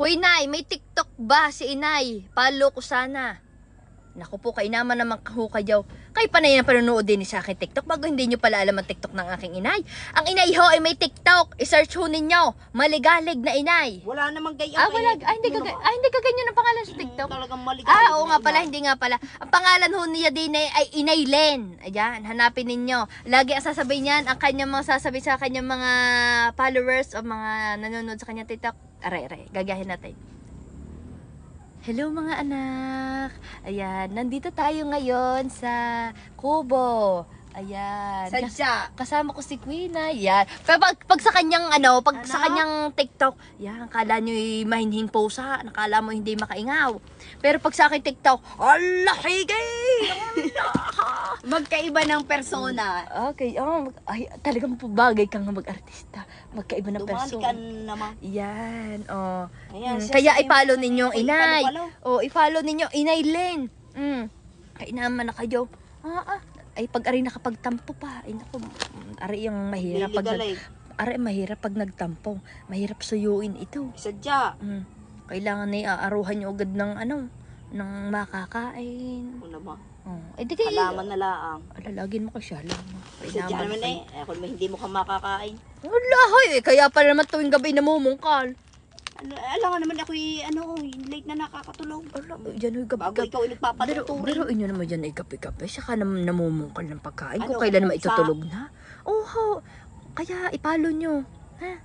Hoy, Nay, may TikTok ba si Inay? Follow ko sana. Naku po, kay naman naman kahukayaw. Kay panay na panonood din sa akin TikTok bago hindi nyo pala alam ang TikTok ng aking inay. Ang inay ho ay may TikTok. I-search ho ninyo. Maligalig na inay. Wala namang gaya. Hindi ka ganyan ang pangalan sa TikTok. Talagang maligalig. Oo nga pala, hindi nga pala. Ang pangalan ho niya din ay Inay Len. Ayan, hanapin ninyo. Lagi ang sasabihin niyan, ang kanyang mga sasabihin sa kanyang mga followers o mga nanonood sa kanyang TikTok. Aray, gagahin natin. Hello mga anak. Ayan, nandito tayo ngayon sa Kubo. Ayan. Sadya. Kasama ko si Queen. Ayan. Pero pag sa kanyang sa kanyang TikTok, yan, kala nyo mahinhin pusa, nakala mo hindi makaingaw. Pero pag sa akin TikTok, Allah, higay! Magkaiba ng persona. Okay, ay, talagang bagay kang mag-artista. Magkaiba ng Dumali persona. ka naman. Yan, Ayan, kaya i-follow ninyo ang inay. Follow. I-follow ninyo Inay Len. Kaya naman na kayo. Ay pag ari nakapagtampo pa. Ay naku, ari yung mahirap mahirap pag nagtampo. Mahirap suyuin ito. Sadya. Kailangan na iaaruhan nyo agad ng makakain. Ano ba? Di kayo. Halaman na laang. Alalagin mo kasi alam mo. Sadya naman kung hindi mo ka makakain. Wala, kaya pala naman tuwing gabi namumungkal. Alam nga naman ako late na nakakatulog. Yan gabi. Bago ikaw nagpapatuturin. Pero inyo naman yan ay gabi-gabi. Saka namumungkal ng pagkain. Kung Ano, kailan naman sa- itutulog na. Kaya ipalo nyo.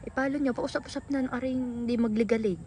Ipalo nyo. Pausap-usap na. Aring hindi magligalig.